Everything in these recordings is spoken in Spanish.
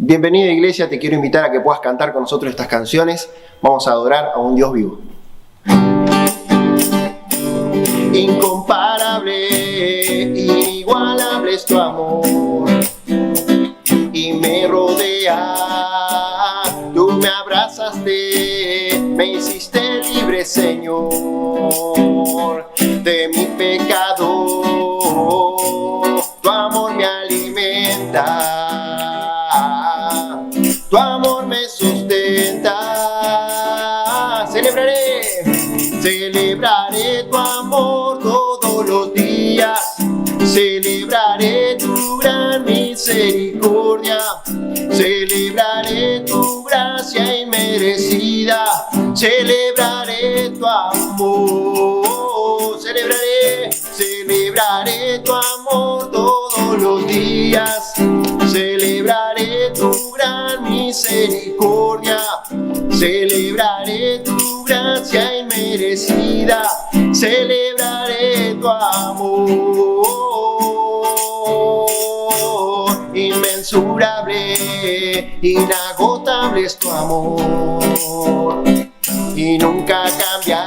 Bienvenida iglesia, te quiero invitar a que puedas cantar con nosotros estas canciones. Vamos a adorar a un Dios vivo. Incomparable, inigualable es tu amor y me rodea. Tú me abrazaste, me hiciste libre, Señor, de mi pecado. Tu amor me alimenta. Tu amor me sustenta. Celebraré tu amor todos los días. Celebraré tu gran misericordia. Celebraré tu gracia inmerecida. Celebraré tu amor. Celebraré tu amor todos los días. Celebraré tu gran misericordia. Celebraré tu gracia inmerecida. Celebraré tu amor. Inmensurable, inagotable es tu amor y nunca cambia.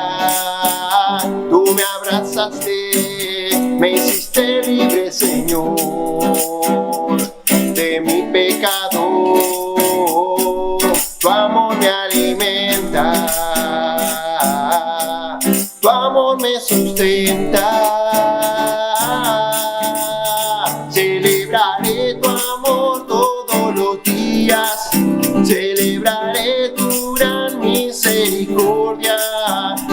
Tú me abrazaste, me hiciste libre, Señor, de mi pecado. Tu amor me alimenta, tu amor me sustenta. Celebraré tu amor todos los días. Celebraré tu gran misericordia.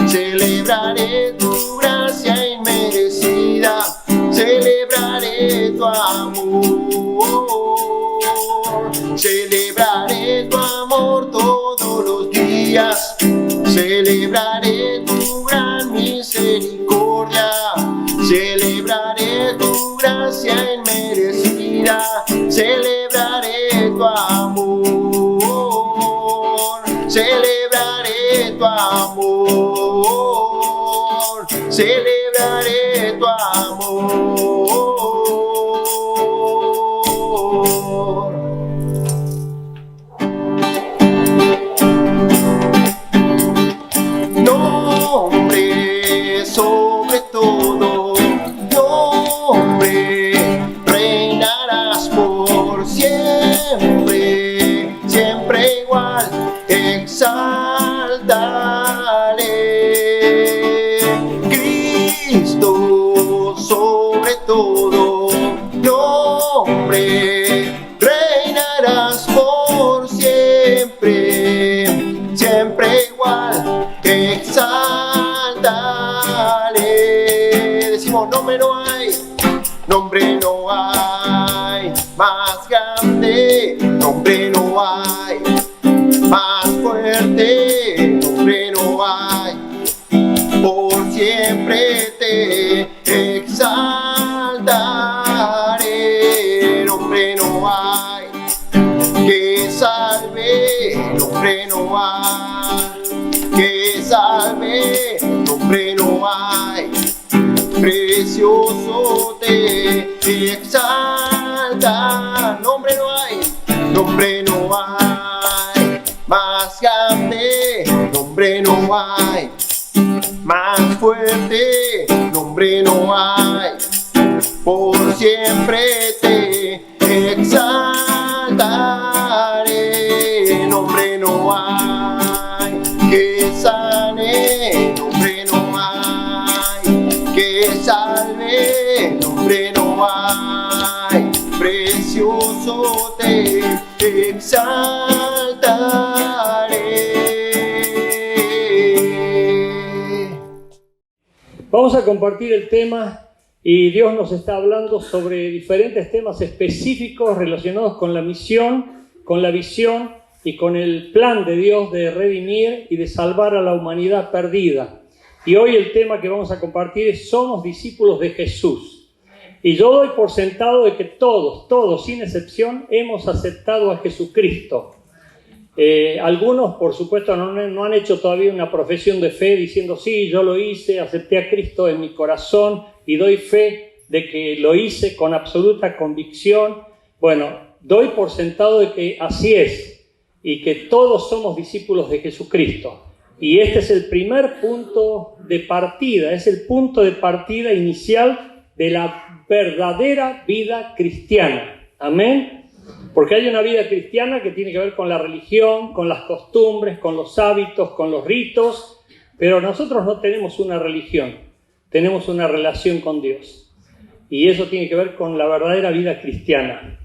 Celebraré tu gracia inmerecida. Celebraré tu amor. Celebraré tu amor todos los días. Celebraré tu gran misericordia. Celebraré tu gracia inmerecida. Celebraré tu amor. Celebraré tu amor. Celebraré tu amor. Nombre sobre todo nombre, reinarás por siempre, siempre igual, exaltaré. Cristo sobre todo nombre, reinarás por siempre, siempre igual, exaltaré. Decimos, nombre no hay más grande, nombre no hay más fuerte, nombre no hay, por siempre te exaltaré. Nombre no hay que salve, nombre no hay que salve, nombre no hay, precioso te exalta. Nombre no hay más grande, nombre no hay más fuerte, nombre no hay, por siempre te exaltaré. Nombre no hay que sane, nombre no hay que salve, nombre no hay, precioso te exaltaré. Vamos a compartir el tema y Dios nos está hablando sobre diferentes temas específicos relacionados con la misión, con la visión y con el plan de Dios de redimir y de salvar a la humanidad perdida. Y hoy el tema que vamos a compartir es: somos discípulos de Jesús. Y yo doy por sentado de que todos, sin excepción, hemos aceptado a Jesucristo. Algunos, por supuesto, no han hecho todavía una profesión de fe diciendo: sí, yo lo hice, acepté a Cristo en mi corazón y doy fe de que lo hice con absoluta convicción. Bueno, doy por sentado de que así es y que todos somos discípulos de Jesucristo. Y este es el primer punto de partida, es el punto de partida inicial de la verdadera vida cristiana. Amén. Porque hay una vida cristiana que tiene que ver con la religión, con las costumbres, con los hábitos, con los ritos, pero nosotros no tenemos una religión, tenemos una relación con Dios. Y eso tiene que ver con la verdadera vida cristiana.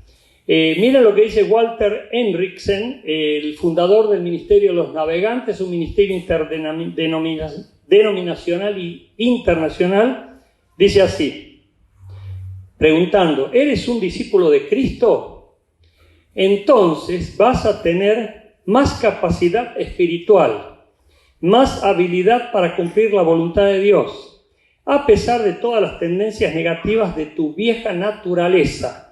Miren lo que dice Walter Henriksen, el fundador del Ministerio de los Navegantes, un ministerio interdenominacional y internacional. Dice así, preguntando, ¿eres un discípulo de Cristo? Entonces vas a tener más capacidad espiritual, más habilidad para cumplir la voluntad de Dios, a pesar de todas las tendencias negativas de tu vieja naturaleza.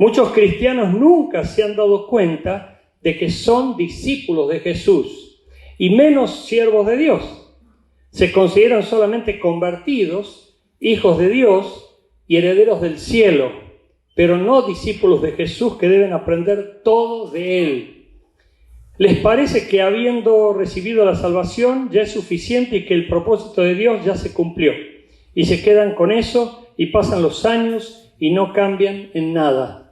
Muchos cristianos nunca se han dado cuenta de que son discípulos de Jesús y menos siervos de Dios. Se consideran solamente convertidos, hijos de Dios y herederos del cielo, pero no discípulos de Jesús que deben aprender todo de Él. Les parece que habiendo recibido la salvación ya es suficiente y que el propósito de Dios ya se cumplió. Y se quedan con eso y pasan los años y no cambian en nada.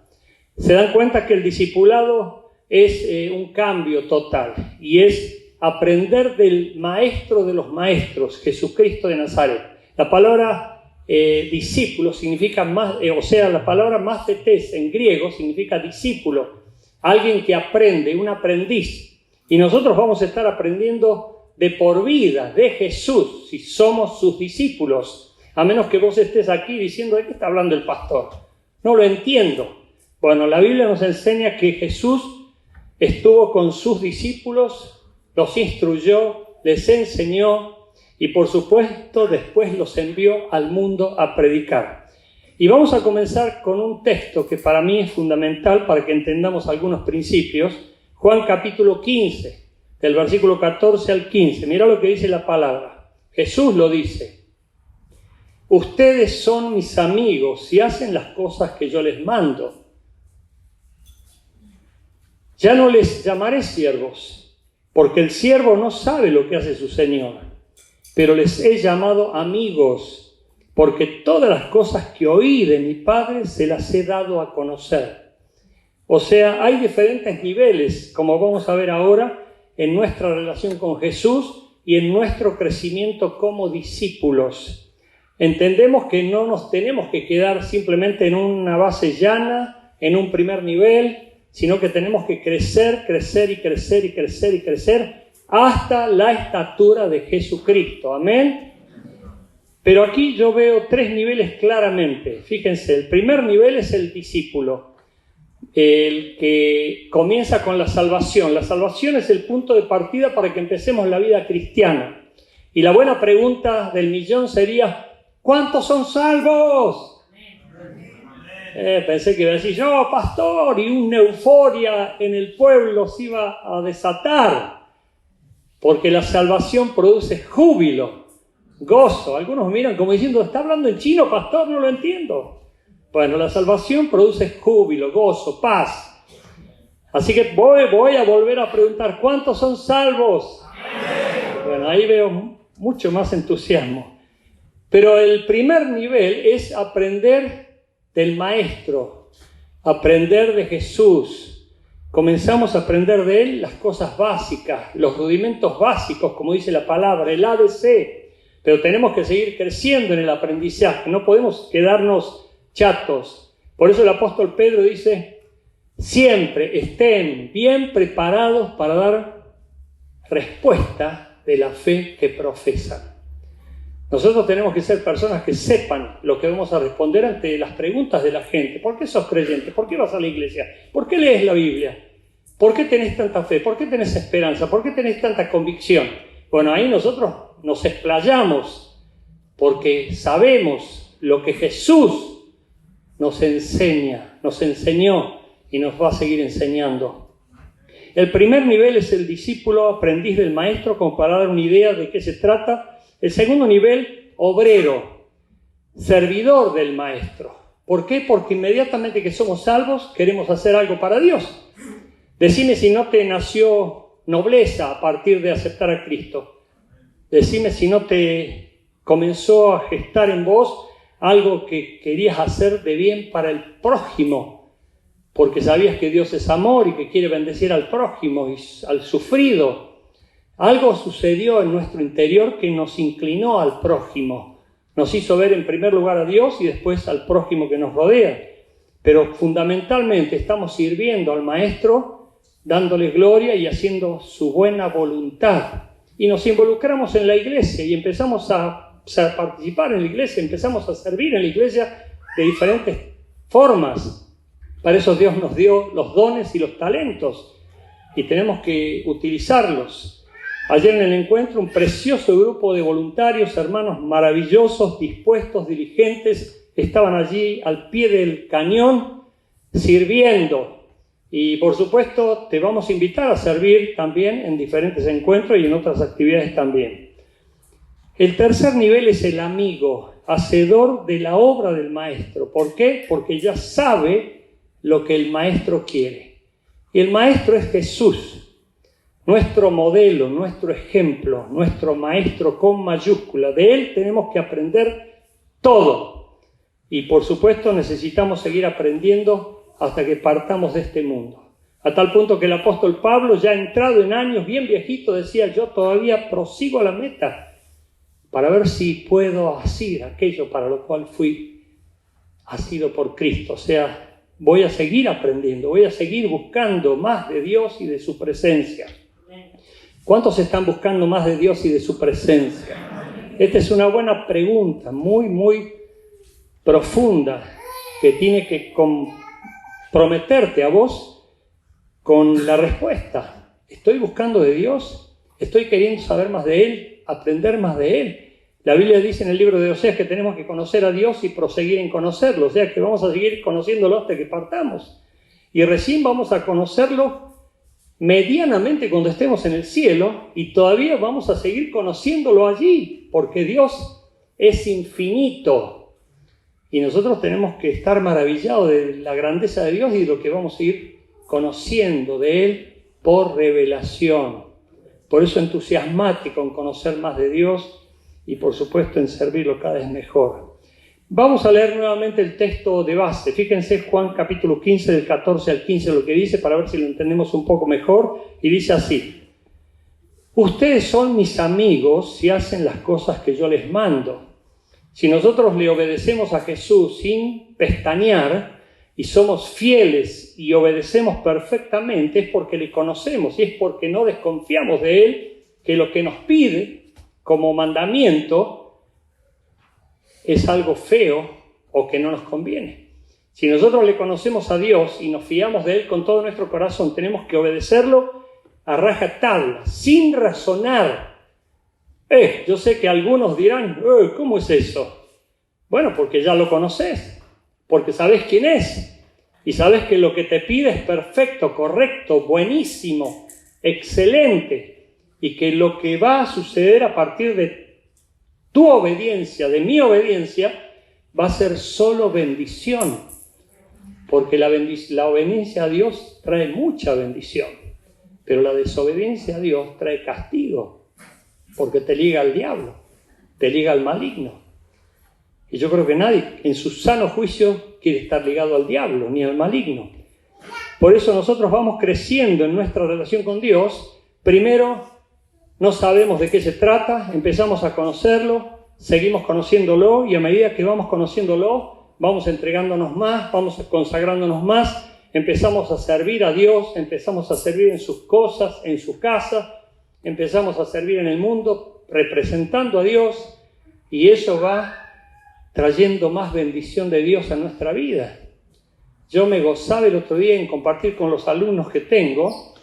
Se dan cuenta que el discipulado es un cambio total y es aprender del maestro de los maestros, Jesucristo de Nazaret. La palabra discípulo significa más, la palabra mathetes en griego significa discípulo, alguien que aprende, un aprendiz. Y nosotros vamos a estar aprendiendo de por vida de Jesús si somos sus discípulos, a menos que vos estés aquí diciendo, ¿de qué está hablando el pastor? No lo entiendo. Bueno, la Biblia nos enseña que Jesús estuvo con sus discípulos, los instruyó, les enseñó y por supuesto después los envió al mundo a predicar. Y vamos a comenzar con un texto que para mí es fundamental para que entendamos algunos principios. Juan capítulo 15, del versículo 14 al 15. Mira lo que dice la palabra. Jesús lo dice. Ustedes son mis amigos si hacen las cosas que yo les mando. Ya no les llamaré siervos, porque el siervo no sabe lo que hace su Señor, pero les he llamado amigos, porque todas las cosas que oí de mi Padre se las he dado a conocer. O sea, hay diferentes niveles, como vamos a ver ahora, en nuestra relación con Jesús y en nuestro crecimiento como discípulos. Entendemos que no nos tenemos que quedar simplemente en una base llana, en un primer nivel, sino que tenemos que crecer, crecer y crecer y crecer y crecer hasta la estatura de Jesucristo. Amén. Pero aquí yo veo tres niveles claramente. Fíjense, el primer nivel es el discípulo, el que comienza con la salvación. La salvación es el punto de partida para que empecemos la vida cristiana. Y la buena pregunta del millón sería, ¿cuántos son salvos? Pensé que iba a decir yo, pastor, y una euforia en el pueblo se iba a desatar, porque la salvación produce júbilo, gozo. Algunos miran como diciendo, ¿está hablando en chino, pastor? No lo entiendo. Bueno, la salvación produce júbilo, gozo, paz. Así que voy a volver a preguntar, ¿cuántos son salvos? Bueno, ahí veo mucho más entusiasmo. Pero el primer nivel es aprender del Maestro, aprender de Jesús. Comenzamos a aprender de Él las cosas básicas, los rudimentos básicos, como dice la palabra, el ABC. Pero tenemos que seguir creciendo en el aprendizaje, no podemos quedarnos chatos. Por eso el apóstol Pedro dice, siempre estén bien preparados para dar respuesta de la fe que profesan. Nosotros tenemos que ser personas que sepan lo que vamos a responder ante las preguntas de la gente. ¿Por qué sos creyente? ¿Por qué vas a la iglesia? ¿Por qué lees la Biblia? ¿Por qué tenés tanta fe? ¿Por qué tenés esperanza? ¿Por qué tenés tanta convicción? Bueno, ahí nosotros nos explayamos porque sabemos lo que Jesús nos enseña, nos enseñó y nos va a seguir enseñando. El primer nivel es el discípulo aprendiz del maestro, como para dar una idea de qué se trata. El segundo nivel, obrero, servidor del maestro. ¿Por qué? Porque inmediatamente que somos salvos queremos hacer algo para Dios. Decime si no te nació nobleza a partir de aceptar a Cristo. Decime si no te comenzó a gestar en vos algo que querías hacer de bien para el prójimo, porque sabías que Dios es amor y que quiere bendecir al prójimo y al sufrido. Algo sucedió en nuestro interior que nos inclinó al prójimo. Nos hizo ver en primer lugar a Dios y después al prójimo que nos rodea. Pero fundamentalmente estamos sirviendo al Maestro, dándole gloria y haciendo su buena voluntad. Y nos involucramos en la iglesia y empezamos a participar en la iglesia, empezamos a servir en la iglesia de diferentes formas. Para eso Dios nos dio los dones y los talentos y tenemos que utilizarlos. Ayer en el encuentro un precioso grupo de voluntarios, hermanos maravillosos, dispuestos, diligentes, estaban allí al pie del cañón sirviendo. Y por supuesto te vamos a invitar a servir también en diferentes encuentros y en otras actividades también. El tercer nivel es el amigo, hacedor de la obra del Maestro. ¿Por qué? Porque ya sabe lo que el Maestro quiere. Y el Maestro es Jesús. Nuestro modelo, nuestro ejemplo, nuestro Maestro con mayúscula. De Él tenemos que aprender todo. Y por supuesto necesitamos seguir aprendiendo hasta que partamos de este mundo. A tal punto que el apóstol Pablo, ya entrado en años, bien viejito, decía: yo todavía prosigo a la meta para ver si puedo hacer aquello para lo cual fui asido por Cristo. O sea, voy a seguir aprendiendo, voy a seguir buscando más de Dios y de su presencia. ¿Cuántos están buscando más de Dios y de su presencia? Esta es una buena pregunta, muy, muy profunda, que tiene que comprometerte a vos con la respuesta. ¿Estoy buscando de Dios? ¿Estoy queriendo saber más de Él? ¿Aprender más de Él? La Biblia dice en el libro de Oseas que tenemos que conocer a Dios y proseguir en conocerlo. O sea que vamos a seguir conociéndolo hasta que partamos. Y recién vamos a conocerlo medianamente cuando estemos en el cielo, y todavía vamos a seguir conociéndolo allí, porque Dios es infinito y nosotros tenemos que estar maravillados de la grandeza de Dios y de lo que vamos a ir conociendo de Él por revelación. Por eso entusiasmate con conocer más de Dios y por supuesto en servirlo cada vez mejor. Vamos a leer nuevamente el texto de base. Fíjense Juan capítulo 15 del 14 al 15 lo que dice, para ver si lo entendemos un poco mejor. Y dice así: ustedes son mis amigos si hacen las cosas que yo les mando. Si nosotros le obedecemos a Jesús sin pestañear y somos fieles y obedecemos perfectamente, es porque le conocemos y es porque no desconfiamos de Él, que lo que nos pide como mandamiento es algo feo o que no nos conviene. Si nosotros le conocemos a Dios y nos fiamos de Él con todo nuestro corazón, tenemos que obedecerlo a rajatabla, sin razonar. Yo sé que algunos dirán: ¿cómo es eso? Bueno, porque ya lo conoces, porque sabes quién es y sabes que lo que te pide es perfecto, correcto, buenísimo, excelente, y que lo que va a suceder a partir de tu obediencia, de mi obediencia, va a ser solo bendición, porque la obediencia a Dios trae mucha bendición, pero la desobediencia a Dios trae castigo, porque te liga al diablo, te liga al maligno. Y yo creo que nadie en su sano juicio quiere estar ligado al diablo ni al maligno. Por eso nosotros vamos creciendo en nuestra relación con Dios. Primero, no sabemos de qué se trata, empezamos a conocerlo, seguimos conociéndolo y a medida que vamos conociéndolo, vamos entregándonos más, vamos consagrándonos más, empezamos a servir a Dios, empezamos a servir en sus cosas, en su casa, empezamos a servir en el mundo, representando a Dios, y eso va trayendo más bendición de Dios a nuestra vida. Yo me gozaba el otro día en compartir con los alumnos que tengo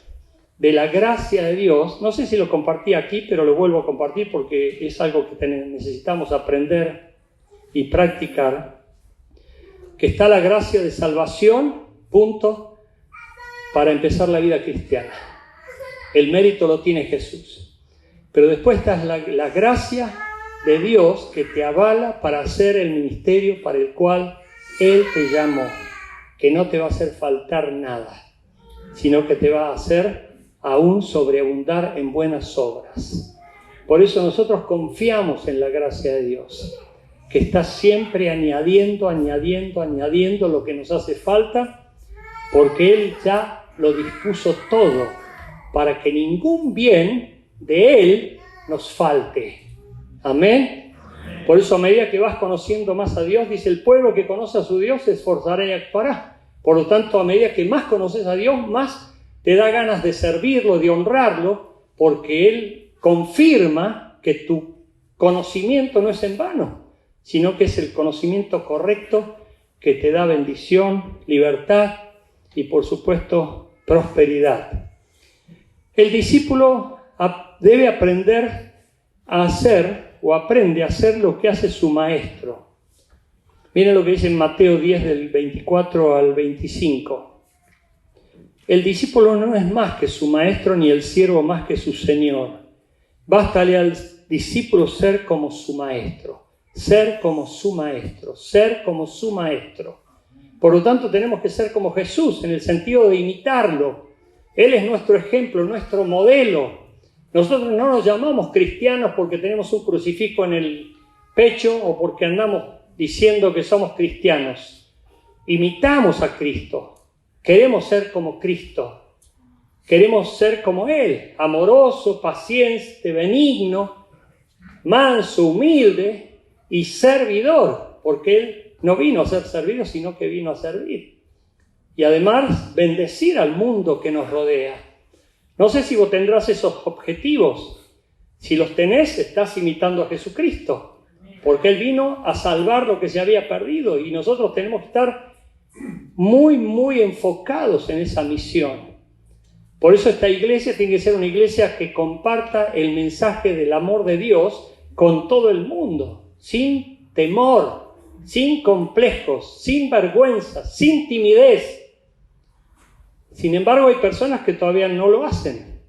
de la gracia de Dios. No sé si lo compartí aquí, pero lo vuelvo a compartir porque es algo que necesitamos aprender y practicar. Que está la gracia de salvación, punto, para empezar la vida cristiana. El mérito lo tiene Jesús. Pero después está la gracia de Dios que te avala para hacer el ministerio para el cual Él te llamó, que no te va a hacer faltar nada, sino que te va a hacer aún sobreabundar en buenas obras. Por eso nosotros confiamos en la gracia de Dios, que está siempre añadiendo lo que nos hace falta, porque Él ya lo dispuso todo para que ningún bien de Él nos falte. Amén. Por eso, a medida que vas conociendo más a Dios, dice: el pueblo que conoce a su Dios se esforzará y actuará. Por lo tanto, a medida que más conoces a Dios, más te da ganas de servirlo, de honrarlo, porque Él confirma que tu conocimiento no es en vano, sino que es el conocimiento correcto que te da bendición, libertad y, por supuesto, prosperidad. El discípulo debe aprender a hacer o aprende a hacer lo que hace su maestro. Miren lo que dice en Mateo 10, del 24 al 25. El discípulo no es más que su maestro, ni el siervo más que su señor. Bástale al discípulo ser como su maestro, ser como su maestro, ser como su maestro. Por lo tanto, tenemos que ser como Jesús, en el sentido de imitarlo. Él es nuestro ejemplo, nuestro modelo. Nosotros no nos llamamos cristianos porque tenemos un crucifijo en el pecho o porque andamos diciendo que somos cristianos. Imitamos a Cristo. Queremos ser como Cristo. Queremos ser como Él, amoroso, paciente, benigno, manso, humilde y servidor, porque Él no vino a ser servido, sino que vino a servir. Y además, bendecir al mundo que nos rodea. No sé si vos tendrás esos objetivos. Si los tenés, estás imitando a Jesucristo, porque Él vino a salvar lo que se había perdido y nosotros tenemos que estar muy, muy enfocados en esa misión. Por eso esta iglesia tiene que ser una iglesia que comparta el mensaje del amor de Dios con todo el mundo, sin temor, sin complejos, sin vergüenza, sin timidez. Sin embargo, hay personas que todavía no lo hacen,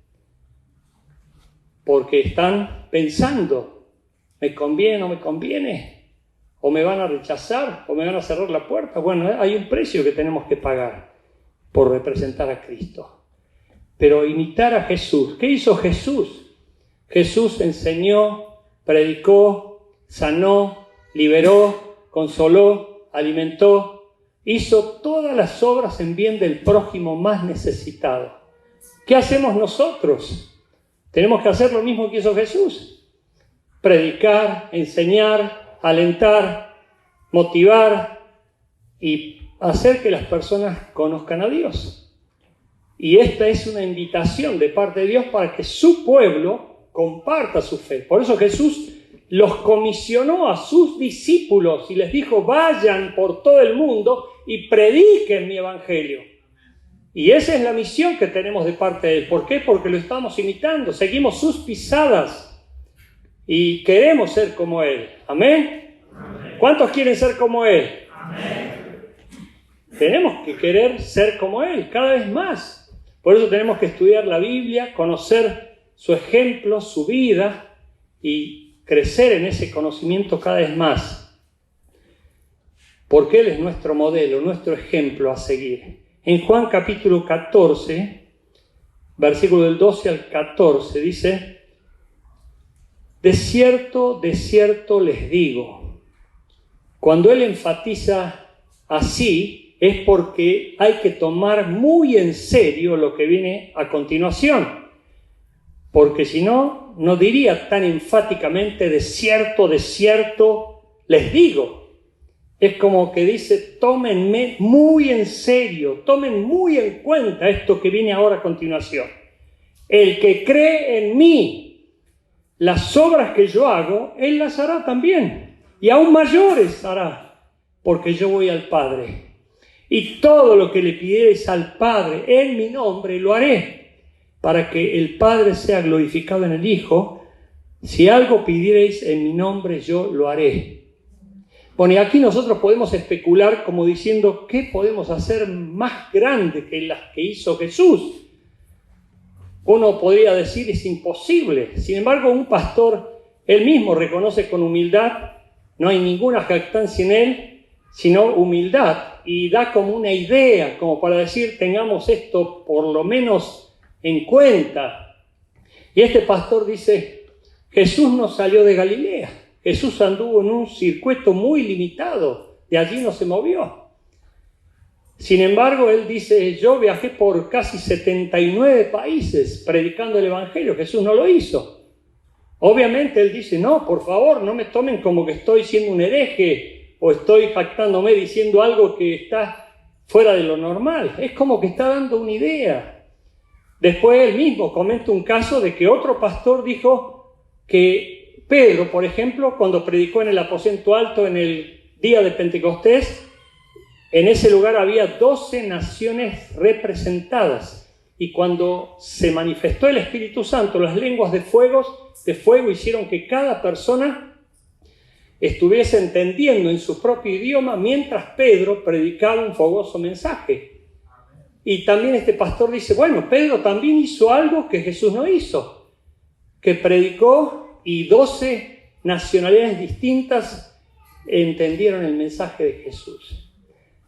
porque están pensando: ¿me conviene o no me conviene? ¿O me van a rechazar? ¿O me van a cerrar la puerta? Bueno, hay un precio que tenemos que pagar por representar a Cristo. Pero imitar a Jesús. ¿Qué hizo Jesús? Jesús enseñó, predicó, sanó, liberó, consoló, alimentó. Hizo todas las obras en bien del prójimo más necesitado. ¿Qué hacemos nosotros? Tenemos que hacer lo mismo que hizo Jesús. Predicar, enseñar, alentar, motivar y hacer que las personas conozcan a Dios. Y esta es una invitación de parte de Dios para que su pueblo comparta su fe. Por eso Jesús los comisionó a sus discípulos y les dijo: vayan por todo el mundo y prediquen mi evangelio. Y esa es la misión que tenemos de parte de Él. ¿Por qué? Porque lo estamos imitando, seguimos sus pisadas. Y queremos ser como Él. ¿Amén? Amén. ¿Cuántos quieren ser como Él? Amén. Tenemos que querer ser como Él cada vez más. Por eso tenemos que estudiar la Biblia, conocer su ejemplo, su vida y crecer en ese conocimiento cada vez más. Porque Él es nuestro modelo, nuestro ejemplo a seguir. En Juan capítulo 14, versículo del 12 al 14, dice: de cierto les digo. Cuando Él enfatiza así, es porque hay que tomar muy en serio lo que viene a continuación. Porque si no, no diría tan enfáticamente: de cierto les digo. Es como que dice: tómenme muy en serio, tomen muy en cuenta esto que viene ahora a continuación. El que cree en mí, las obras que yo hago, Él las hará también, y aún mayores hará, porque yo voy al Padre. Y todo lo que le pidierais al Padre en mi nombre, lo haré, para que el Padre sea glorificado en el Hijo. Si algo pidierais en mi nombre, yo lo haré. Bueno, y aquí nosotros podemos especular como diciendo: ¿qué podemos hacer más grande que las que hizo Jesús? Uno podría decir: es imposible. Sin embargo, un pastor, él mismo reconoce con humildad: no hay ninguna jactancia en él, sino humildad, y da como una idea, como para decir, tengamos esto por lo menos en cuenta. Y este pastor dice, Jesús no salió de Galilea, Jesús anduvo en un circuito muy limitado, de allí no se movió. Sin embargo, él dice, yo viajé por casi 79 países predicando el Evangelio, Jesús no lo hizo. Obviamente él dice, no, por favor, no me tomen como que estoy siendo un hereje o estoy jactándome diciendo algo que está fuera de lo normal. Es como que está dando una idea. Después él mismo comenta un caso de que otro pastor dijo que Pedro, por ejemplo, cuando predicó en el aposento alto en el día de Pentecostés, en ese lugar había 12 naciones representadas. Y cuando se manifestó el Espíritu Santo, las lenguas de fuego hicieron que cada persona estuviese entendiendo en su propio idioma mientras Pedro predicaba un fogoso mensaje. Y también este pastor dice, bueno, Pedro también hizo algo que Jesús no hizo, que predicó y 12 nacionalidades distintas entendieron el mensaje de Jesús.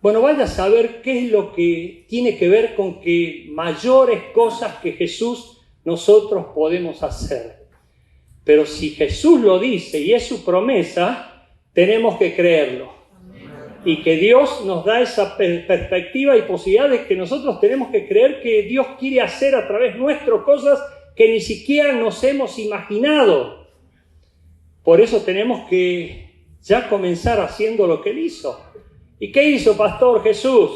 Bueno, vaya a saber qué es lo que tiene que ver con que mayores cosas que Jesús nosotros podemos hacer. Pero si Jesús lo dice y es su promesa, tenemos que creerlo. Y que Dios nos da esa perspectiva y posibilidad de que nosotros tenemos que creer que Dios quiere hacer a través nuestro cosas que ni siquiera nos hemos imaginado. Por eso tenemos que ya comenzar haciendo lo que Él hizo. ¿Y qué hizo, pastor Jesús?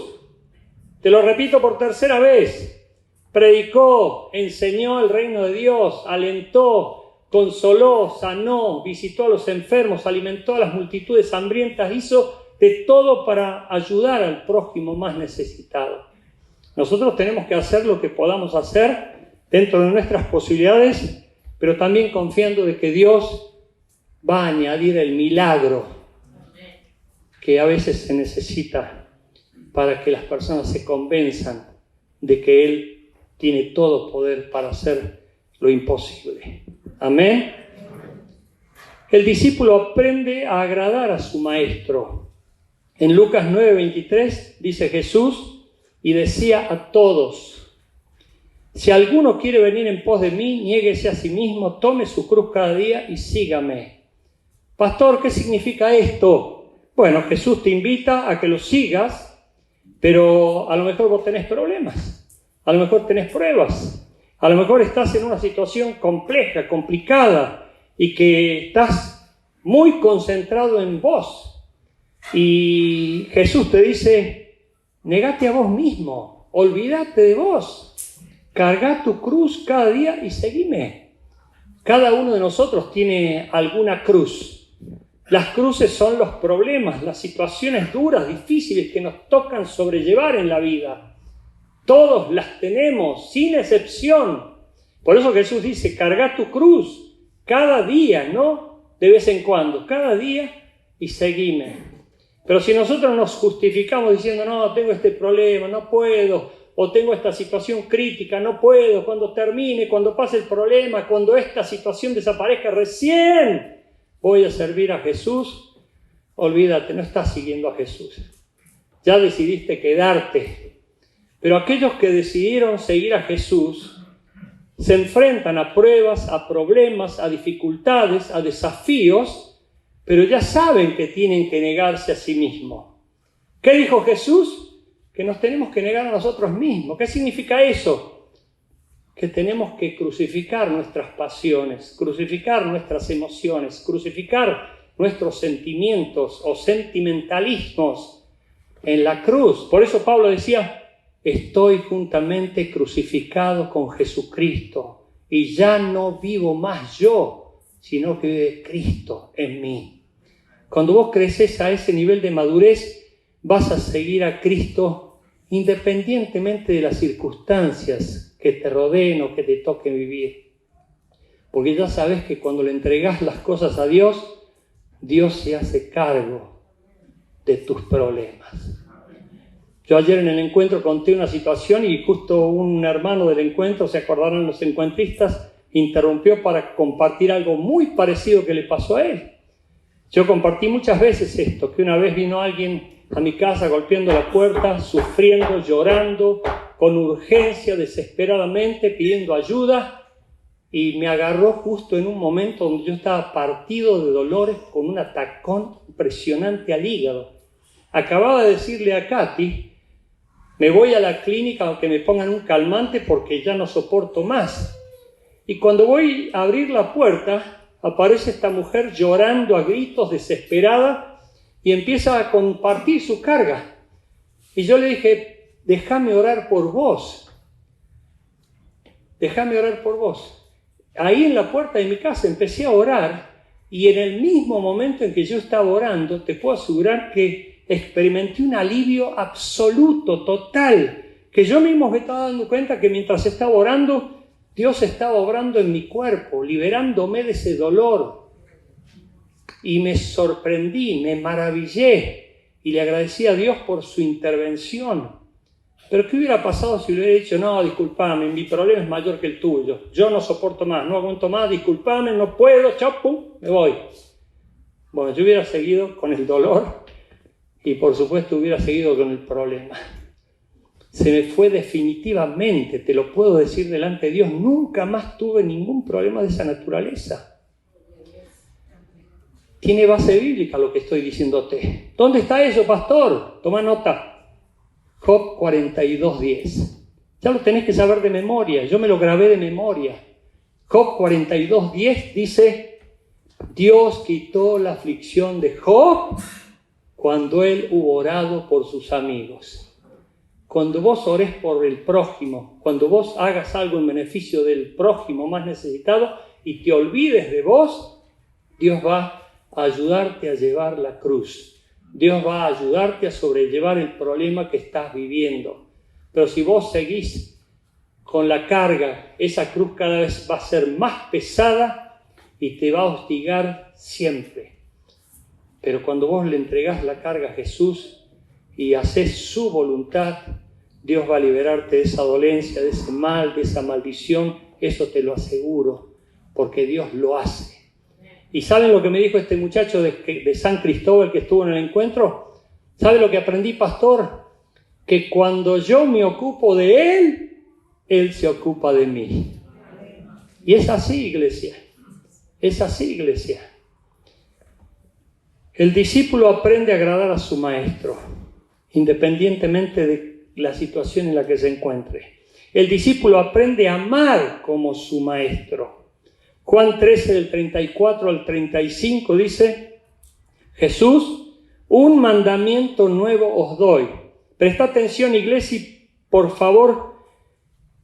Te lo repito por tercera vez. Predicó, enseñó el reino de Dios, alentó, consoló, sanó, visitó a los enfermos, alimentó a las multitudes hambrientas, hizo de todo para ayudar al prójimo más necesitado. Nosotros tenemos que hacer lo que podamos hacer dentro de nuestras posibilidades, pero también confiando de que Dios va a añadir el milagro que a veces se necesita para que las personas se convenzan de que Él tiene todo poder para hacer lo imposible. Amén. El discípulo aprende a agradar a su maestro. En Lucas 9:23 dice Jesús y decía a todos, si alguno quiere venir en pos de mí, niéguese a sí mismo, tome su cruz cada día y sígame. Pastor, ¿qué significa esto? Bueno, Jesús te invita a que lo sigas, pero a lo mejor vos tenés problemas, a lo mejor tenés pruebas, a lo mejor estás en una situación compleja, complicada y que estás muy concentrado en vos. Y Jesús te dice, negate a vos mismo, olvídate de vos, carga tu cruz cada día y seguime. Cada uno de nosotros tiene alguna cruz. Las cruces son los problemas, las situaciones duras, difíciles que nos tocan sobrellevar en la vida. Todos las tenemos, sin excepción. Por eso Jesús dice, carga tu cruz cada día, no de vez en cuando, cada día y seguime. Pero si nosotros nos justificamos diciendo, no, tengo este problema, no puedo, o tengo esta situación crítica, no puedo, cuando termine, cuando pase el problema, cuando esta situación desaparezca, recién voy a servir a Jesús, olvídate, no estás siguiendo a Jesús. Ya decidiste quedarte. Pero aquellos que decidieron seguir a Jesús se enfrentan a pruebas, a problemas, a dificultades, a desafíos, pero ya saben que tienen que negarse a sí mismos. ¿Qué dijo Jesús? Que nos tenemos que negar a nosotros mismos. ¿Qué significa eso? Que tenemos que crucificar nuestras pasiones, crucificar nuestras emociones, crucificar nuestros sentimientos o sentimentalismos en la cruz. Por eso Pablo decía, estoy juntamente crucificado con Jesucristo y ya no vivo más yo, sino que vive Cristo en mí. Cuando vos creces a ese nivel de madurez, vas a seguir a Cristo independientemente de las circunstancias que te rodeen o que te toque vivir. Porque ya sabes que cuando le entregas las cosas a Dios, Dios se hace cargo de tus problemas. Yo ayer en el encuentro conté una situación y justo un hermano del encuentro, se acordaron los encuentristas, interrumpió para compartir algo muy parecido que le pasó a él. Yo compartí muchas veces esto, que una vez vino alguien a mi casa golpeando la puerta, sufriendo, llorando, con urgencia, desesperadamente, pidiendo ayuda. Y me agarró justo en un momento donde yo estaba partido de dolores con un atacón impresionante al hígado. Acababa de decirle a Katy, me voy a la clínica aunque me pongan un calmante porque ya no soporto más. Y cuando voy a abrir la puerta, aparece esta mujer llorando a gritos, desesperada, y empieza a compartir su carga. Y yo le dije, déjame orar por vos. Déjame orar por vos. Ahí en la puerta de mi casa empecé a orar, y en el mismo momento en que yo estaba orando, te puedo asegurar que experimenté un alivio absoluto, total, que yo mismo me estaba dando cuenta que mientras estaba orando, Dios estaba obrando en mi cuerpo, liberándome de ese dolor. Y me sorprendí, me maravillé, y le agradecí a Dios por su intervención. Pero ¿qué hubiera pasado si le hubiera dicho, no, discúlpame, mi problema es mayor que el tuyo, yo no soporto más, no aguanto más, discúlpame, no puedo, chao, pum, me voy? Bueno, yo hubiera seguido con el dolor y por supuesto hubiera seguido con el problema. Se me fue definitivamente, te lo puedo decir delante de Dios, nunca más tuve ningún problema de esa naturaleza. Tiene base bíblica lo que estoy diciéndote. ¿Dónde está eso, pastor? Toma nota. Job 42:10. Ya lo tenés que saber de memoria, yo me lo grabé de memoria. Job 42:10 dice, Dios quitó la aflicción de Job cuando él hubo orado por sus amigos. Cuando vos ores por el prójimo, cuando vos hagas algo en beneficio del prójimo más necesitado y te olvides de vos, Dios va a ayudarte a llevar la cruz. Dios va a ayudarte a sobrellevar el problema que estás viviendo. Pero si vos seguís con la carga, esa cruz cada vez va a ser más pesada y te va a hostigar siempre. Pero cuando vos le entregás la carga a Jesús y haces su voluntad, Dios va a liberarte de esa dolencia, de ese mal, de esa maldición. Eso te lo aseguro, porque Dios lo hace. ¿Y saben lo que me dijo este muchacho de San Cristóbal que estuvo en el encuentro? ¿Sabe lo que aprendí, pastor? Que cuando yo me ocupo de él, él se ocupa de mí. Y es así, iglesia. Es así, iglesia. El discípulo aprende a agradar a su maestro, independientemente de la situación en la que se encuentre. El discípulo aprende a amar como su maestro. Juan 13, del 34 al 35 dice, Jesús, un mandamiento nuevo os doy. Presta atención, iglesia, y por favor,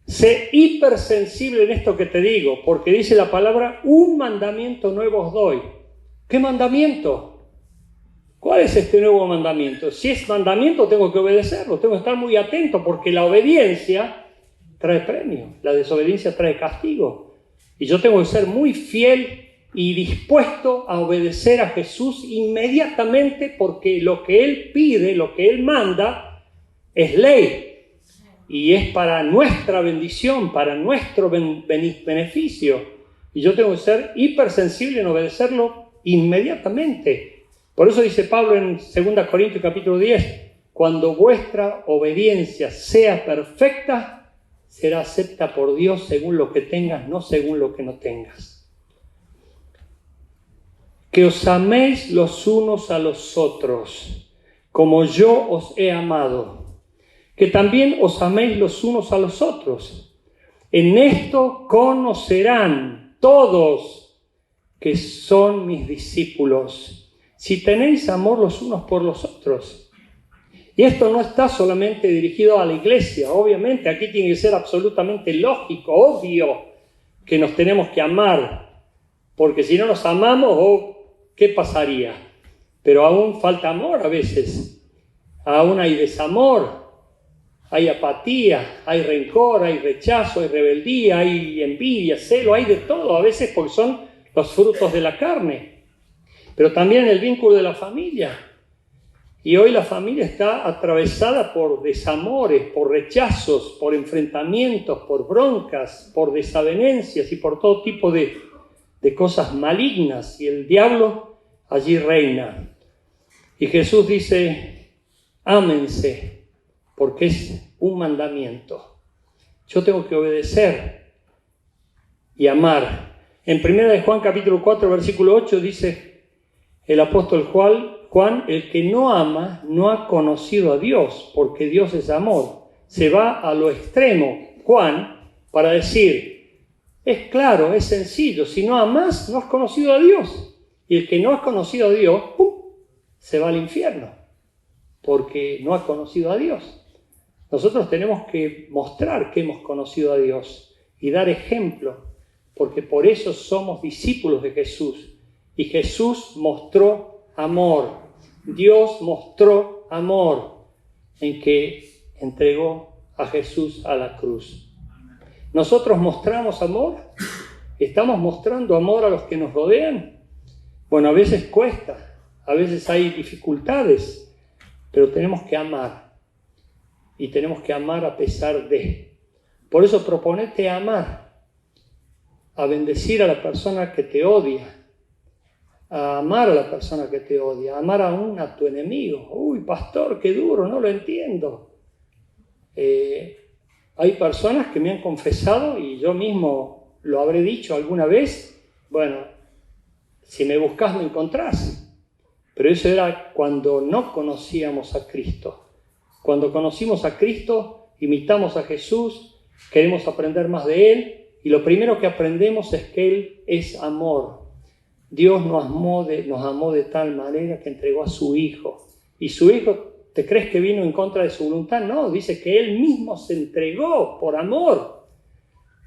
sé hipersensible en esto que te digo, porque dice la palabra, un mandamiento nuevo os doy. ¿Qué mandamiento? ¿Cuál es este nuevo mandamiento? Si es mandamiento, tengo que obedecerlo, tengo que estar muy atento, porque la obediencia trae premio, la desobediencia trae castigo. Y yo tengo que ser muy fiel y dispuesto a obedecer a Jesús inmediatamente, porque lo que Él pide, lo que Él manda, es ley. Y es para nuestra bendición, para nuestro beneficio. Y yo tengo que ser hipersensible en obedecerlo inmediatamente. Por eso dice Pablo en 2 Corintios capítulo 10, cuando vuestra obediencia sea perfecta, será acepta por Dios según lo que tengas, no según lo que no tengas. Que os améis los unos a los otros, como yo os he amado. Que también os améis los unos a los otros. En esto conocerán todos que son mis discípulos, si tenéis amor los unos por los otros. Y esto no está solamente dirigido a la iglesia, obviamente, aquí tiene que ser absolutamente lógico, obvio, que nos tenemos que amar, porque si no nos amamos, ¿qué pasaría? Pero aún falta amor a veces, aún hay desamor, hay apatía, hay rencor, hay rechazo, hay rebeldía, hay envidia, celo, hay de todo, a veces porque son los frutos de la carne, pero también el vínculo de la familia. Y hoy la familia está atravesada por desamores, por rechazos, por enfrentamientos, por broncas, por desavenencias y por todo tipo de cosas malignas. Y el diablo allí reina. Y Jesús dice, ámense, porque es un mandamiento. Yo tengo que obedecer y amar. En 1 Juan capítulo 4, versículo 8 dice el apóstol Juan, el que no ama no ha conocido a Dios, porque Dios es amor. Se va a lo extremo, Juan, para decir, es claro, es sencillo, si no amas, no has conocido a Dios. Y el que no ha conocido a Dios, se va al infierno, porque no ha conocido a Dios. Nosotros tenemos que mostrar que hemos conocido a Dios y dar ejemplo, porque por eso somos discípulos de Jesús. Y Jesús mostró amor. Dios mostró amor en que entregó a Jesús a la cruz. ¿Nosotros mostramos amor? ¿Estamos mostrando amor a los que nos rodean? Bueno, a veces cuesta, a veces hay dificultades, pero tenemos que amar. Y tenemos que amar a pesar de. Por eso proponete amar, a bendecir a la persona que te odia, a amar a la persona que te odia, a amar aún a tu enemigo. Uy, pastor, qué duro, no lo entiendo. Hay personas que me han confesado, y yo mismo lo habré dicho alguna vez, bueno, si me buscas me encontrás. Pero eso era cuando no conocíamos a Cristo. Cuando conocimos a Cristo, imitamos a Jesús, queremos aprender más de Él, y lo primero que aprendemos es que Él es amor. Dios nos amó de tal manera que entregó a su Hijo. Y su Hijo, ¿te crees que vino en contra de su voluntad? No, dice que Él mismo se entregó por amor.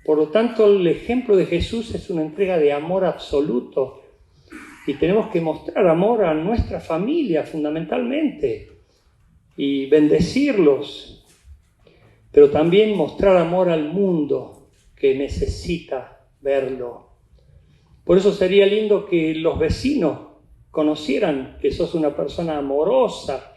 Por lo tanto, el ejemplo de Jesús es una entrega de amor absoluto. Y tenemos que mostrar amor a nuestra familia fundamentalmente y bendecirlos, pero también mostrar amor al mundo que necesita verlo. Por eso sería lindo que los vecinos conocieran que sos una persona amorosa,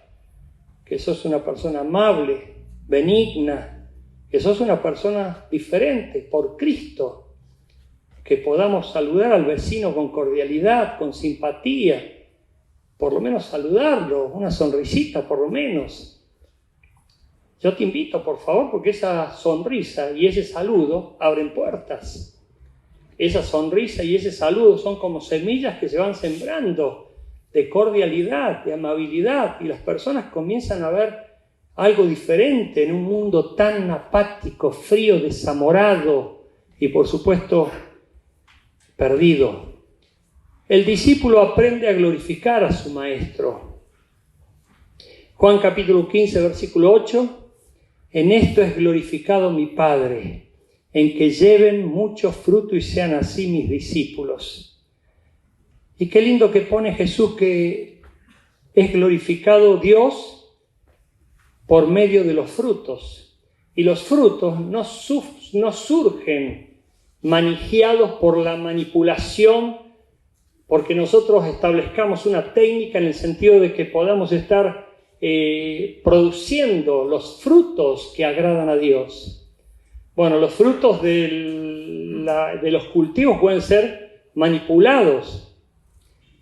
que sos una persona amable, benigna, que sos una persona diferente por Cristo. Que podamos saludar al vecino con cordialidad, con simpatía, por lo menos saludarlo, una sonrisita por lo menos. Yo te invito, por favor, porque esa sonrisa y ese saludo abren puertas. Esa sonrisa y ese saludo son como semillas que se van sembrando de cordialidad, de amabilidad, y las personas comienzan a ver algo diferente en un mundo tan apático, frío, desamorado y, por supuesto, perdido. El discípulo aprende a glorificar a su maestro. Juan capítulo 15, versículo 8. En esto es glorificado mi Padre, en que lleven mucho fruto y sean así mis discípulos. Y qué lindo que pone Jesús que es glorificado Dios por medio de los frutos. Y los frutos no surgen manijeados por la manipulación, porque nosotros establezcamos una técnica en el sentido de que podamos estar produciendo los frutos que agradan a Dios. Bueno, los frutos de los cultivos pueden ser manipulados,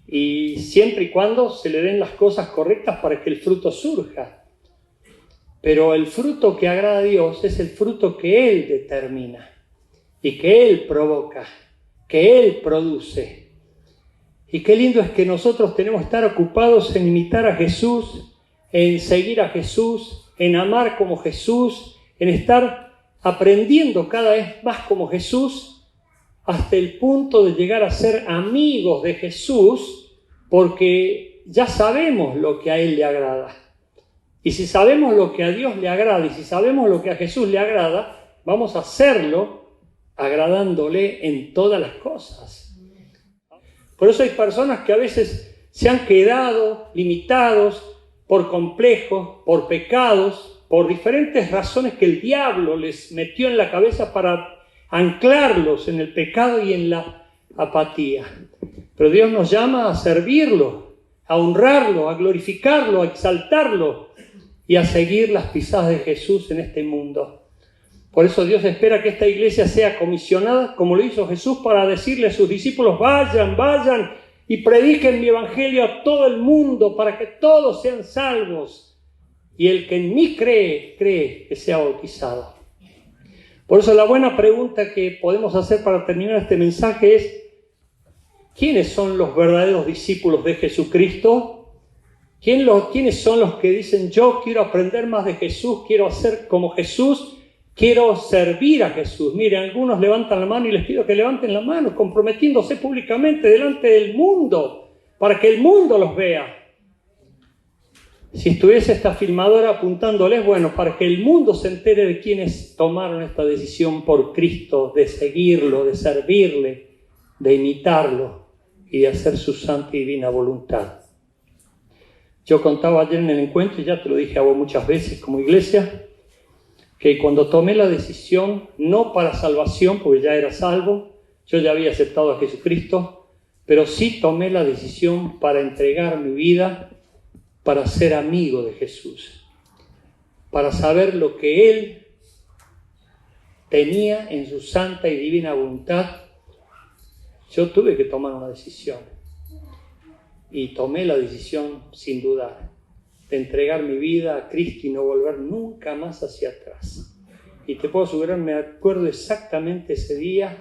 y siempre y cuando se le den las cosas correctas para que el fruto surja. Pero el fruto que agrada a Dios es el fruto que Él determina y que Él provoca, que Él produce. Y qué lindo es que nosotros tenemos que estar ocupados en imitar a Jesús, en seguir a Jesús, en amar como Jesús, en estar aprendiendo cada vez más como Jesús, hasta el punto de llegar a ser amigos de Jesús, porque ya sabemos lo que a Él le agrada. Y si sabemos lo que a Dios le agrada y si sabemos lo que a Jesús le agrada, vamos a hacerlo agradándole en todas las cosas. Por eso hay personas que a veces se han quedado limitados por complejos, por pecados, por diferentes razones que el diablo les metió en la cabeza para anclarlos en el pecado y en la apatía. Pero Dios nos llama a servirlo, a honrarlo, a glorificarlo, a exaltarlo y a seguir las pisadas de Jesús en este mundo. Por eso Dios espera que esta iglesia sea comisionada, como lo hizo Jesús, para decirle a sus discípulos, vayan y prediquen mi evangelio a todo el mundo para que todos sean salvos y el que en mí cree, que sea bautizado. Por eso la buena pregunta que podemos hacer para terminar este mensaje es: ¿quiénes son los verdaderos discípulos de Jesucristo? ¿Quiénes son los que dicen: yo quiero aprender más de Jesús, quiero hacer como Jesús, quiero servir a Jesús? Miren, algunos levantan la mano y les pido que levanten la mano, comprometiéndose públicamente delante del mundo, para que el mundo los vea. Si estuviese esta filmadora apuntándoles, bueno, para que el mundo se entere de quienes tomaron esta decisión por Cristo, de seguirlo, de servirle, de imitarlo y de hacer su santa y divina voluntad. Yo contaba ayer en el encuentro, y ya te lo dije a vos muchas veces como iglesia, que cuando tomé la decisión, no para salvación, porque ya era salvo, yo ya había aceptado a Jesucristo, pero sí tomé la decisión para entregar mi vida, para ser amigo de Jesús, para saber lo que Él tenía en su santa y divina voluntad. Yo tuve que tomar una decisión, y tomé la decisión sin dudar, de entregar mi vida a Cristo y no volver nunca más hacia atrás. Y te puedo asegurar, me acuerdo exactamente ese día,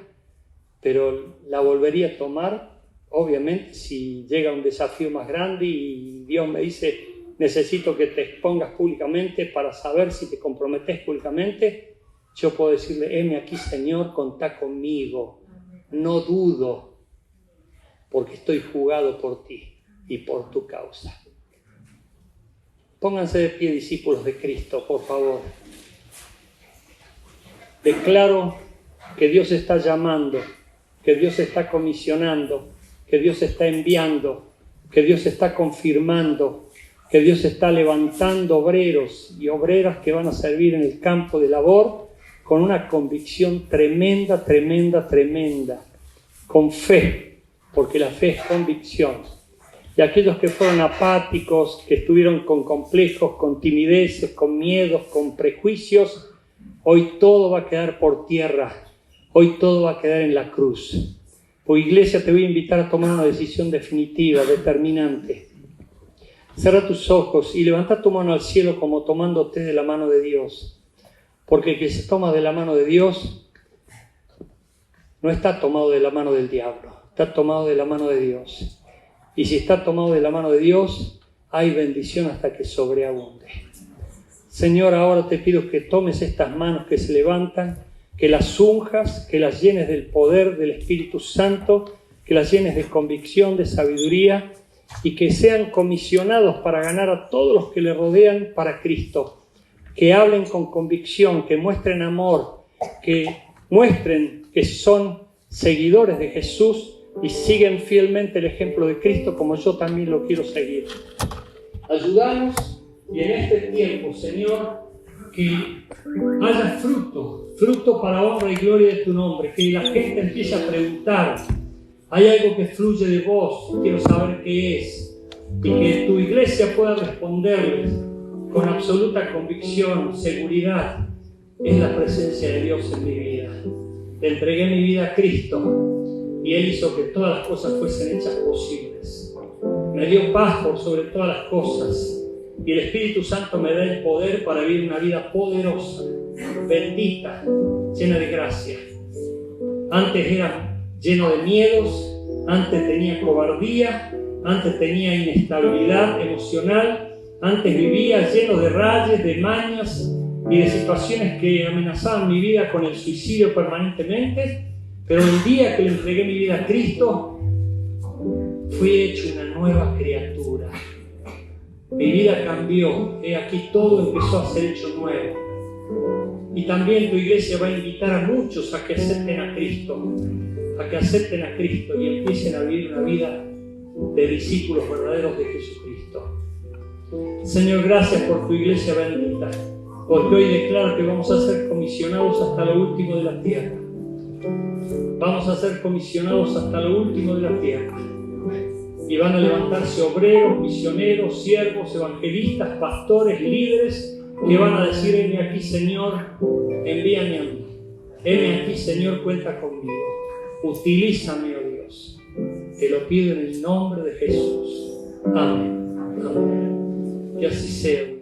pero la volvería a tomar, obviamente, si llega un desafío más grande y Dios me dice: necesito que te expongas públicamente para saber si te comprometes públicamente. Yo puedo decirle: heme aquí, Señor, contá conmigo, no dudo, porque estoy jugado por ti y por tu causa. Pónganse de pie, discípulos de Cristo, por favor. Declaro que Dios está llamando, que Dios está comisionando, que Dios está enviando, que Dios está confirmando, que Dios está levantando obreros y obreras que van a servir en el campo de labor con una convicción tremenda, tremenda, tremenda, con fe, porque la fe es convicción. Y aquellos que fueron apáticos, que estuvieron con complejos, con timideces, con miedos, con prejuicios, hoy todo va a quedar por tierra, hoy todo va a quedar en la cruz. Pues, iglesia, te voy a invitar a tomar una decisión definitiva, determinante. Cierra tus ojos y levanta tu mano al cielo como tomándote de la mano de Dios. Porque el que se toma de la mano de Dios no está tomado de la mano del diablo, está tomado de la mano de Dios. Y si está tomado de la mano de Dios, hay bendición hasta que sobreabunde. Señor, ahora te pido que tomes estas manos que se levantan, que las unjas, que las llenes del poder del Espíritu Santo, que las llenes de convicción, de sabiduría, y que sean comisionados para ganar a todos los que le rodean para Cristo. Que hablen con convicción, que muestren amor, que muestren que son seguidores de Jesús y siguen fielmente el ejemplo de Cristo, como yo también lo quiero seguir. Ayúdanos, y en este tiempo, Señor, que haya fruto para honra y gloria de tu nombre, que la gente empiece a preguntar: hay algo que fluye de vos, quiero saber qué es, y que tu iglesia pueda responderles con absoluta convicción, seguridad: es la presencia de Dios en mi vida. Le entregué mi vida a Cristo y Él hizo que todas las cosas fuesen hechas posibles. Me dio paz por sobre todas las cosas, y el Espíritu Santo me da el poder para vivir una vida poderosa, bendita, llena de gracia. Antes era lleno de miedos, antes tenía cobardía, antes tenía inestabilidad emocional, antes vivía lleno de rayes, de mañas y de situaciones que amenazaban mi vida con el suicidio permanentemente. Pero el día que le entregué mi vida a Cristo, fui hecho una nueva criatura. Mi vida cambió, he aquí todo empezó a ser hecho nuevo. Y también tu iglesia va a invitar a muchos a que acepten a Cristo, y empiecen a vivir una vida de discípulos verdaderos de Jesucristo. Señor, gracias por tu iglesia bendita, porque hoy declaro que vamos a ser comisionados hasta lo último de la tierra. Vamos a ser comisionados hasta lo último de la tierra. Y van a levantarse obreros, misioneros, siervos, evangelistas, pastores, líderes, que van a decir: heme aquí, Señor, envíame a mí. Heme aquí, Señor, cuenta conmigo. Utilízame, oh Dios. Te lo pido en el nombre de Jesús. Amén. Amén. Que así sea.